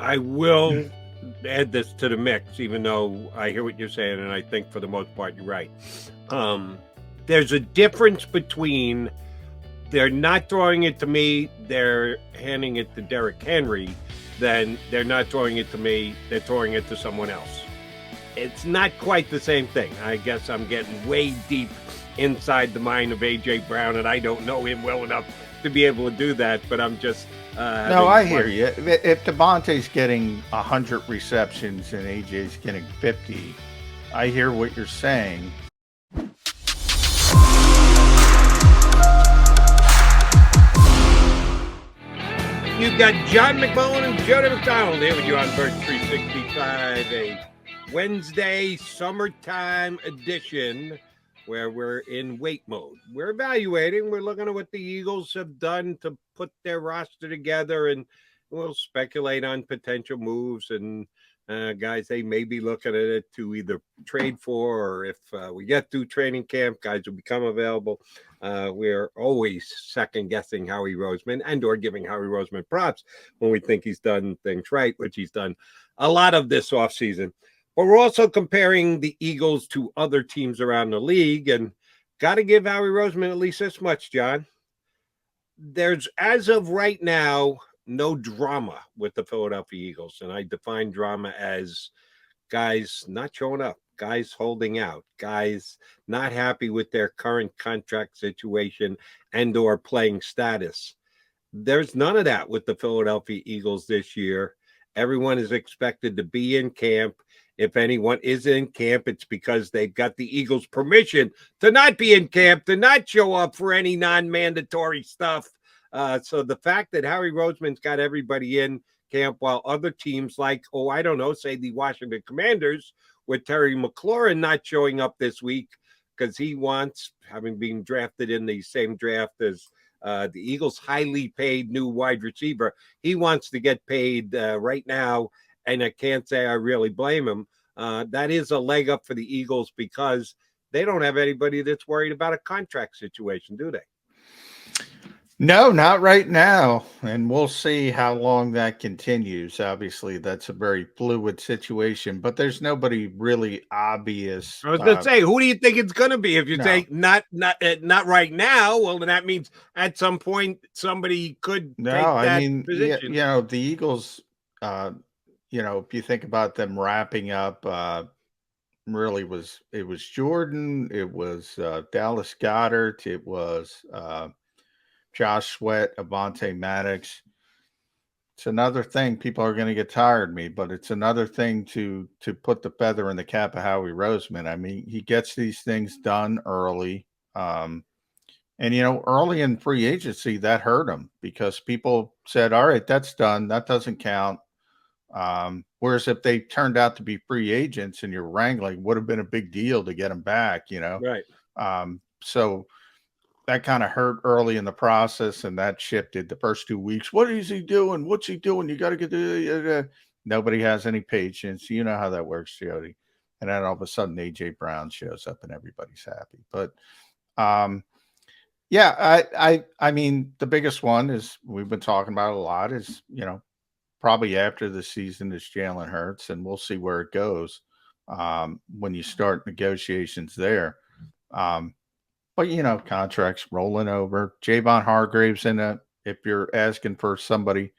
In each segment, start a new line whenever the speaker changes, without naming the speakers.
I will add this to the mix, even though I hear what you're saying, and I think for the most part you're right. There's a difference between they're not throwing it to me, they're handing it to Derrick Henry, then they're not throwing it to me, they're throwing it to someone else. It's not quite the same thing. I guess I'm getting way deep inside the mind of A.J. Brown, and I don't know him well enough to be able to do that, but I'm just...
no, I hear you. If Devontae's getting 100 receptions and AJ's getting 50, I hear what you're saying.
You've got John McMullen and Jody McDonald here with you on Bird 365, a Wednesday summertime edition where we're in wait mode. We're evaluating. We're looking at what the Eagles have done to put their roster together, and we'll speculate on potential moves and guys they may be looking at it to either trade for, or if we get through training camp, guys will become available. We're always second-guessing Howie Roseman and or giving Howie Roseman props when we think he's done things right, which he's done a lot of this offseason. But we're also comparing the Eagles to other teams around the league, and got to give Howie Roseman at least this much, John. There's, as of right now, no drama with the Philadelphia Eagles, and I define drama as guys not showing up, guys holding out, guys not happy with their current contract situation and or playing status. There's none of that with the Philadelphia Eagles this year. Everyone is expected to be in camp. If anyone is in camp, it's because they've got the Eagles' permission to not be in camp, to not show up for any non-mandatory stuff. So the fact that Howie Roseman's got everybody in camp while other teams like, say the Washington Commanders with Terry McLaurin not showing up this week because he wants, having been drafted in the same draft as the Eagles' highly paid new wide receiver, he wants to get paid right now. And I can't say I really blame him. That is a leg up for the Eagles because they don't have anybody that's worried about a contract situation, do they?
No, not right now. And we'll see how long that continues. Obviously, that's a very fluid situation, but there's nobody really obvious.
I was going to say, who do you think it's going to be? If you say not right now, well, then that means at some point somebody could take that position.
The Eagles, if you think about them wrapping up, really it was Jordan, it was Dallas Goedert, it was Josh Sweat, Avonte Maddox. It's another thing. People are going to get tired of me, but it's another thing to put the feather in the cap of Howie Roseman. I mean, he gets these things done early. And, early in free agency, that hurt him because people said, all right, that's done. That doesn't count. Whereas if they turned out to be free agents and you're wrangling, would have been a big deal to get them back,
Right.
So that kind of hurt early in the process, and that shifted the first 2 weeks. What is he doing? What's he doing? You got to get the nobody has any patience. You know how that works, Jody. And then all of a sudden AJ Brown shows up and everybody's happy. But I mean, the biggest one is we've been talking about a lot is, probably after the season is Jalen Hurts, and we'll see where it goes when you start negotiations there. But, contracts rolling over. Javon Hargrave's in it if you're asking for somebody.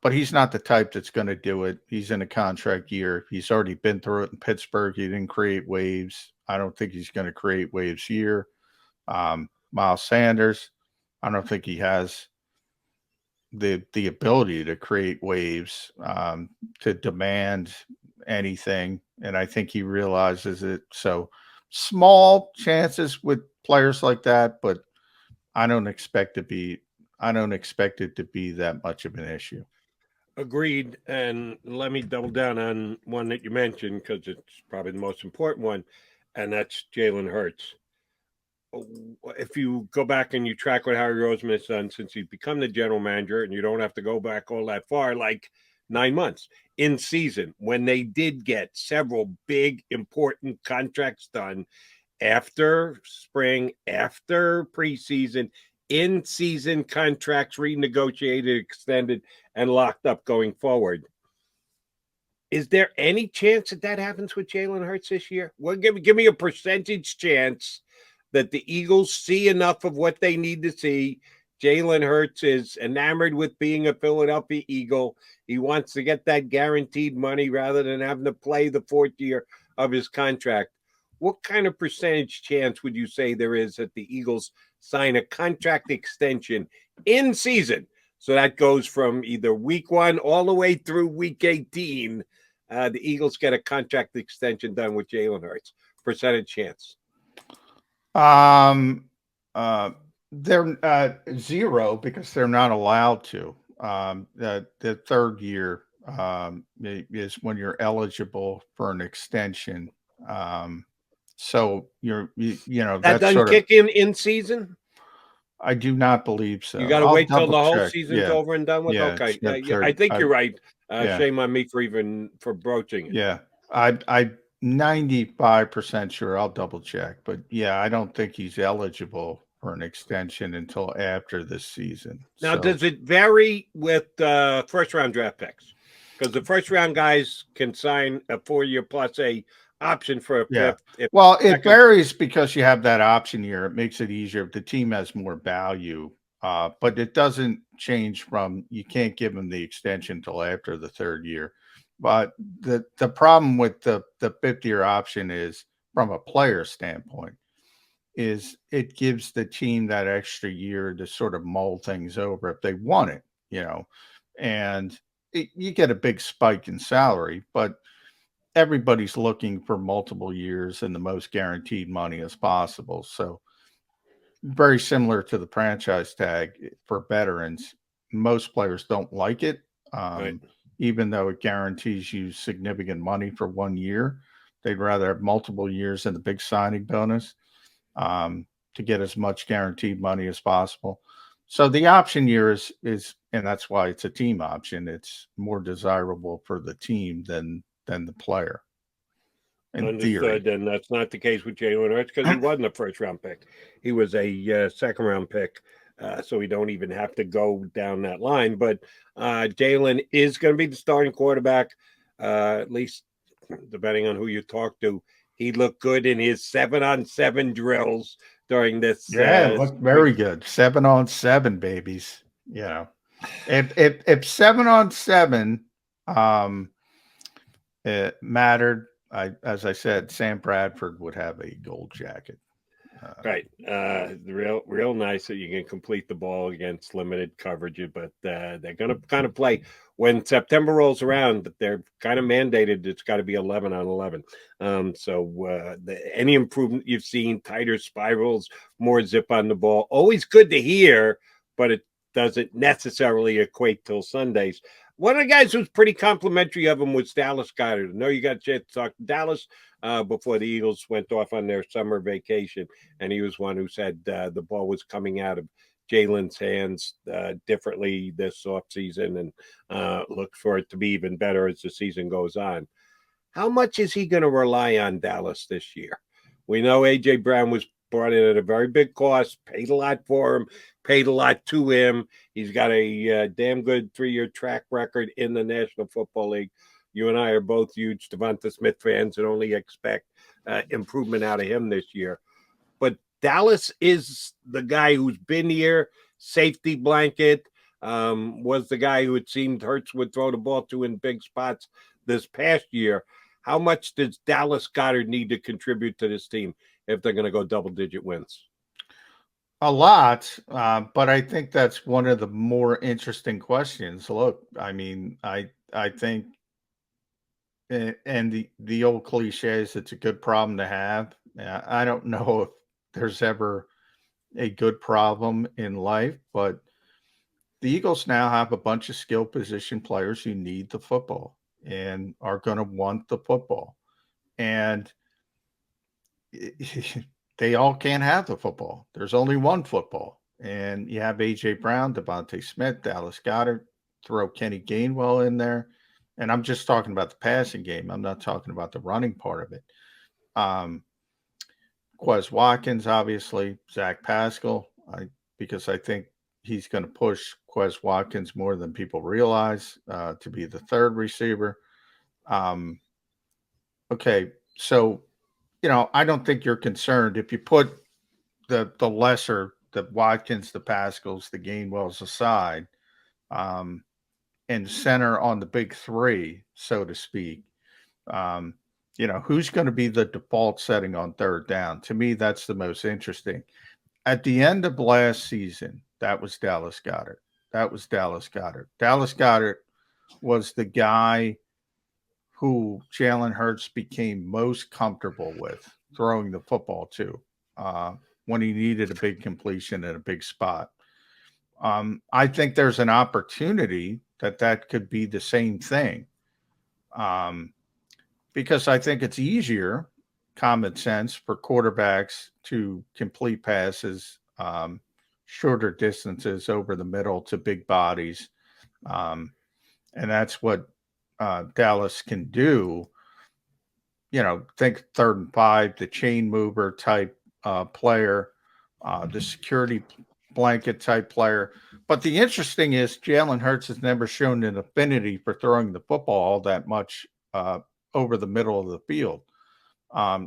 But he's not the type that's going to do it. He's in a contract year. He's already been through it in Pittsburgh. He didn't create waves. I don't think he's going to create waves here. Miles Sanders, I don't think he has the ability to create waves, to demand anything. And I think he realizes it. So small chances with players like that, but I don't expect it to be that much of an issue.
Agreed. And let me double down on one that you mentioned because it's probably the most important one, and that's Jalen Hurts. If you go back and you track what Howie Roseman has done since he's become the general manager, and you don't have to go back all that far, like 9 months in season, when they did get several big, important contracts done after spring, after preseason, in-season contracts renegotiated, extended, and locked up going forward. Is there any chance that that happens with Jalen Hurts this year? Well, give me a percentage chance that the Eagles see enough of what they need to see. Jalen Hurts is enamored with being a Philadelphia Eagle. He wants to get that guaranteed money rather than having to play the fourth year of his contract. What kind of percentage chance would you say there is that the Eagles sign a contract extension in season? So that goes from either week 1 all the way through week 18. The Eagles get a contract extension done with Jalen Hurts. Percentage chance.
Um, uh, they're 0 because they're not allowed to. The third year is when you're eligible for an extension. Um, so you know,
That
that's
doesn't
sort of.
kick in season.
I do not believe
You
so.
got to
I'll
wait till
double
the whole
check.
season's
Yeah,
over and done with.
yeah, it's
Okay,
the
yeah, I
third.
think you're right.
Yeah,
Shame on me for even for broaching it.
yeah. I 95% sure. I'll double check, but yeah, I don't think he's eligible for an extension until after this season.
Now,
So
does it vary with first round draft picks? Because the first round guys can sign a 4 year plus a option for a
yeah.
fifth. If
Well, it
second,
varies because you have that option year. It makes it easier if the team has more value. But it doesn't change from you can't give them the extension until after the third year. But the problem with the fifth year option is from a player standpoint is it gives the team that extra year to sort of mull things over if they want it, you know, and you get a big spike in salary, but everybody's looking for multiple years and the most guaranteed money as possible. So very similar to the franchise tag for veterans. Most players don't like it,
right?
um, even though it guarantees you significant money for 1 year. They'd rather have multiple years and the big signing bonus um, to get as much guaranteed money as possible. So the option year is, and that's why it's a team option. It's more desirable for the team than the player, in theory.
Understood. And that's not the case with Jalen Hurts because he wasn't a first round pick. He was a second round pick. So we don't even have to go down that line. But Jalen is going to be the starting quarterback, at least depending on who you talk to. He looked good in his 7-on-7 drills during this.
Yeah, it looked very good. 7-on-7, babies. You know, if 7-on-7 um, it mattered, as I said, Sam Bradford would have a gold jacket.
Right. Real nice that you can complete the ball against limited coverage, but they're going to kind of play when September rolls around. They're kind of mandated. It's got to be 11 on 11. Any improvement you've seen, tighter spirals, more zip on the ball, always good to hear, but it doesn't necessarily equate till Sundays. One of the guys who's pretty complimentary of him was Dallas Goedert. I know you got a chance to talk to Dallas before the Eagles went off on their summer vacation, and he was one who said the ball was coming out of Jalen's hands differently this offseason and looks for it to be even better as the season goes on. How much is he going to rely on Dallas this year? We know A.J. Brown was brought in at a very big cost, paid a lot for him, paid a lot to him. He's got a damn good 3 year track record in the National Football League. You and I are both huge Devonta Smith fans and only expect improvement out of him this year. But Dallas is the guy who's been here, safety blanket, was the guy who it seemed Hurts would throw the ball to in big spots this past year. How much does Dallas Goedert need to contribute to this team if they're going to go double-digit wins?
A lot, but I think that's one of the more interesting questions. Look, I mean, I think, and the old cliches, it's a good problem to have. I don't know if there's ever a good problem in life, but the Eagles now have a bunch of skill position players who need the football and are going to want the football. And they all can't have the football. There's only one football. And you have A.J. Brown, Devontae Smith, Dallas Goedert, throw Kenny Gainwell in there. And I'm just talking about the passing game. I'm not talking about the running part of it. Um, Quez Watkins, obviously, Zach Pascal, because I think he's going to push Quez Watkins more than people realize to be the third receiver. Um, okay, so I don't think you're concerned if you put the lesser, the Watkins, the Pascals, the Gainwells aside, um, and center on the big three, so to speak. Um, who's going to be the default setting on third down? To me, that's the most interesting. At the end of last season, that was Dallas Goedert. That was Dallas Goedert. Dallas Goedert was the guy who Jalen Hurts became most comfortable with throwing the football to when he needed a big completion at a big spot. I think there's an opportunity that could be the same thing um, because I think it's easier, common sense, for quarterbacks to complete passes shorter distances over the middle to big bodies. Um, and that's what Dallas can do. Think 3rd and 5, the chain mover type player, the security blanket type player. But the interesting is Jalen Hurts has never shown an affinity for throwing the football all that much over the middle of the field.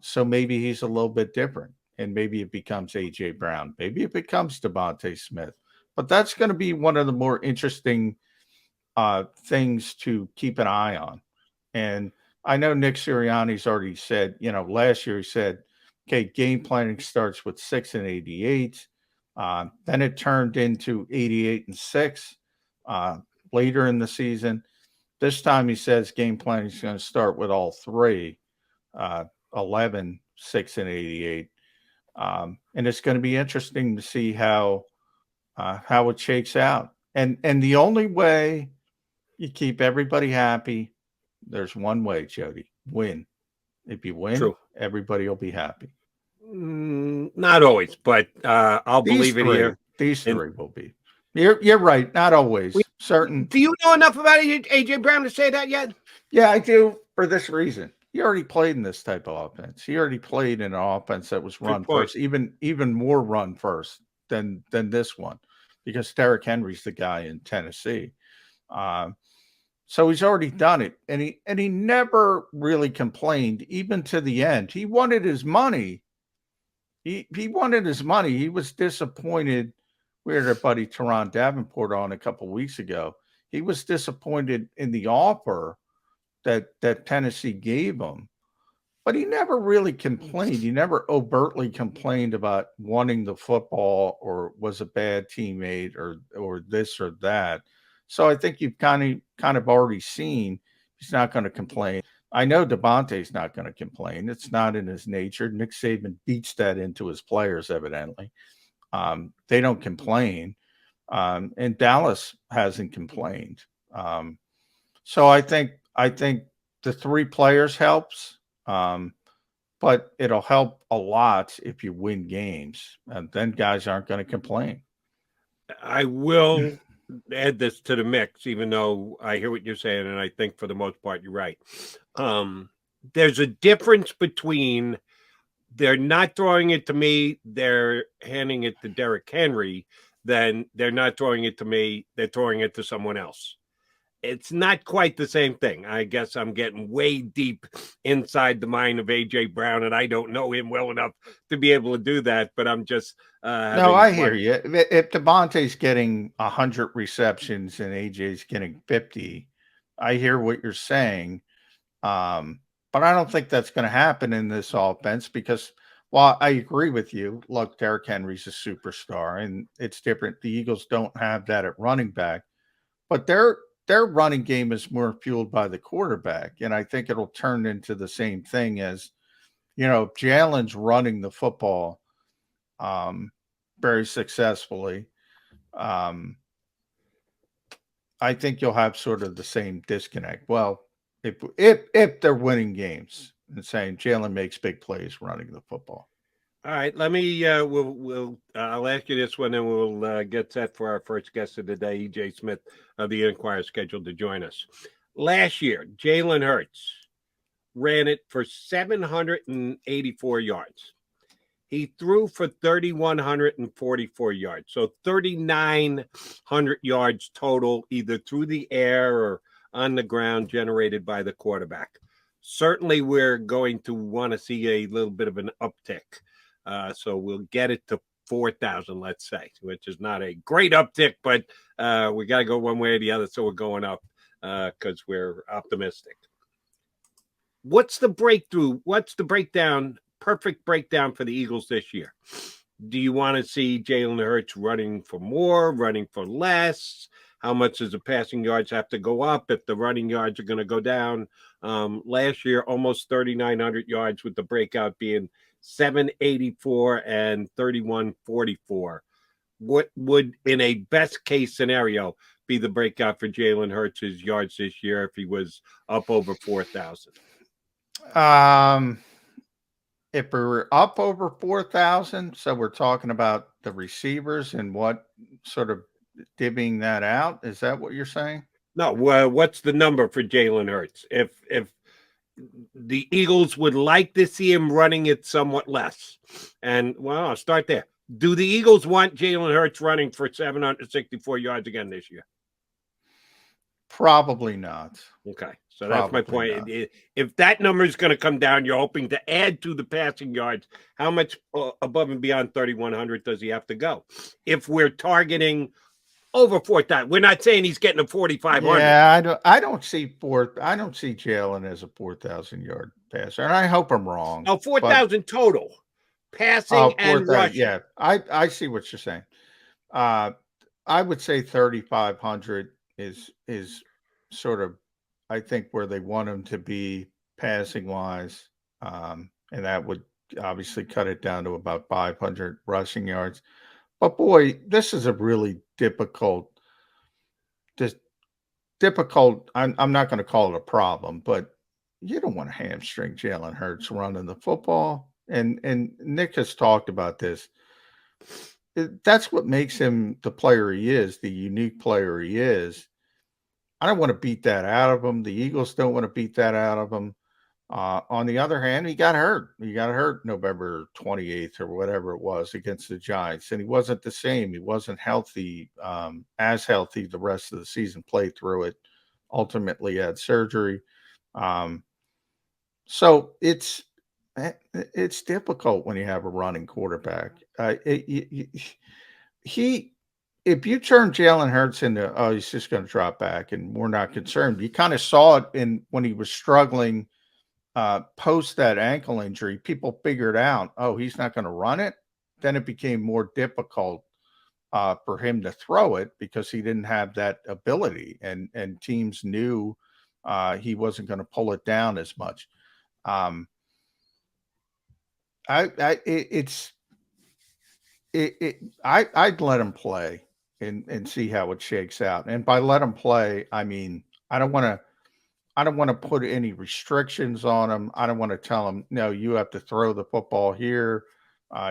So maybe he's a little bit different, and maybe it becomes A.J. Brown. Maybe it becomes Devontae Smith. But that's going to be one of the more interesting things to keep an eye on. And I know Nick Sirianni's already said, last year he said, okay, game planning starts with 6-88. Then it turned into 88-6 later in the season. This time he says game planning is going to start with all three, 11, 6-88. And it's going to be interesting to see how it shakes out. And the only way you keep everybody happy, there's one way, Jody: win. If you win,
True.
everybody will be happy.
Not always, but I'll believe it here.
These
And
three will be. You're right. Not always. Certain.
do you know enough about AJ Brown to say that yet?
Yeah, I do. For this reason, he already played in this type of offense. He already played in an offense that was run first, even more run first than this one, because Derrick Henry's the guy in Tennessee. So he's already done it, and he never really complained, even to the end. He wanted his money. He wanted his money. He was disappointed. We had our buddy Teron Davenport on a couple weeks ago. He was disappointed in the offer that Tennessee gave him, but he never really complained. He never overtly complained about wanting the football or was a bad teammate or this or that. So I think you've kind of already seen he's not going to complain. I know Devontae's not going to complain. It's not in his nature. Nick Saban beats that into his players, evidently. They don't complain. And Dallas hasn't complained. So I think the three players helps. But it'll help a lot if you win games, and then guys aren't going to complain.
I will add this to the mix, even though I hear what you're saying, and I think for the most part you're right. There's a difference between they're not throwing it to me, they're handing it to Derrick Henry, then they're not throwing it to me, they're throwing it to someone else. It's not quite the same thing. I guess I'm getting way deep inside the mind of AJ Brown, and I don't know him well enough to be able to do that. But I'm just
no, I hear you. If Devontae's getting 100 receptions and AJ's getting 50, I hear what you're saying. But I don't think that's going to happen in this offense because, while I agree with you, look, Derrick Henry's a superstar, and it's different. The Eagles don't have that at running back, but their running game is more fueled by the quarterback. And I think it'll turn into the same thing as, Jalen's running the football very successfully. I think you'll have sort of the same disconnect. Well, if they're winning games and saying Jalen makes big plays running the football.
All right, let me. I'll ask you this one, and we'll get set for our first guest of the day, E.J. Smith of the Inquirer, scheduled to join us. Last year, Jalen Hurts ran it for 784 yards. He threw for 3,144 yards, so 3,900 yards total, either through the air or on the ground generated by the quarterback. Certainly, we're going to want to see a little bit of an uptick. So we'll get it to 4,000, let's say, which is not a great uptick, but we got to go one way or the other. So we're going up because we're optimistic. What's the breakthrough? What's the breakdown? Perfect breakdown for the Eagles this year. Do you want to see Jalen Hurts running for more, running for less? How much does the passing yards have to go up if the running yards are going to go down? Last year, almost 3,900 yards, with the breakout being 784 and 3144. What would, in a best case scenario, be the breakout for Jalen Hurts' yards this year if he was up over 4,000?
If we're up over 4,000, so we're talking about the receivers and what sort of divvying that out. Is that what you're saying?
No. What's the number for Jalen Hurts? If the Eagles would like to see him running it somewhat less, and well, I'll start there. Do the Eagles want Jalen Hurts running for 764 yards again this year?
Probably not.
Okay. So that's my
Probably
point.
not.
If that number is going to come down, you're hoping to add to the passing yards. How much above and beyond 3,100 does he have to go? If we're targeting over 4,000, we're not saying he's getting a 4,500.
Yeah, I don't see Jalen as a 4,000 yard passer, and I hope I'm wrong.
Oh, 4,000 total passing and rushing.
Yeah, I see what you're saying. I would say 3,500 is sort of, I think, where they want him to be passing wise, and that would obviously cut it down to about 500 rushing yards. But boy, this is a really difficult. I'm not going to call it a problem, but you don't want to hamstring Jalen Hurts running the football. And Nick has talked about this. That's what makes him the player he is, the unique player he is. I don't want to beat that out of him. The Eagles don't want to beat that out of him. On the other hand, he got hurt. He got hurt November 28th or whatever it was against the Giants, and he wasn't the same. He wasn't healthy, as healthy the rest of the season. Played through it. Ultimately had surgery. So it's difficult when you have a running quarterback. If you turn Jalen Hurts into, he's just going to drop back and we're not concerned. You kind of saw it when he was struggling post that ankle injury. People figured out, he's not going to run it. Then it became more difficult for him to throw it because he didn't have that ability, and teams knew he wasn't going to pull it down as much. I'd let him play and see how it shakes out. And by let him play, I mean I don't want to put any restrictions on him. I don't want to tell him, no, you have to throw the football here.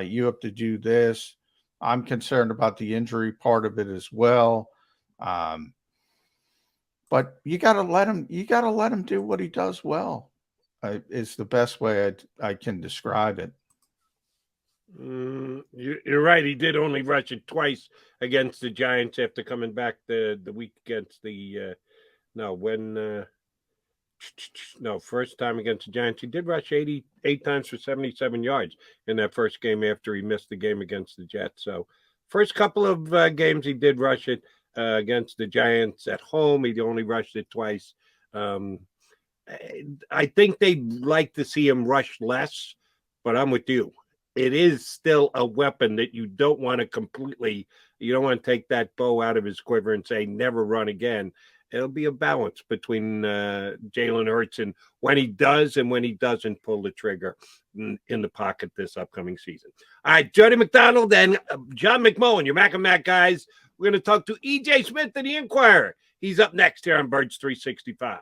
You have to do this. I'm concerned about the injury part of it as well. But you got to let him do what he does well. Is the best way I can describe it.
You're right. He did only rush it twice against the Giants after coming back the week against the first time against the Giants. He did rush 88 times for 77 yards in that first game after he missed the game against the Jets. So first couple of games he did rush it against the Giants at home. He only rushed it twice. I think they'd like to see him rush less, but I'm with you. It is still a weapon that you don't want to take that bow out of his quiver and say, never run again. It'll be a balance between Jalen Hurts and when he does and when he doesn't pull the trigger in the pocket this upcoming season. All right, Jody McDonald and John McMullen, your Mac and Mac guys. We're going to talk to E.J. Smith of the Inquirer. He's up next here on Birds 365.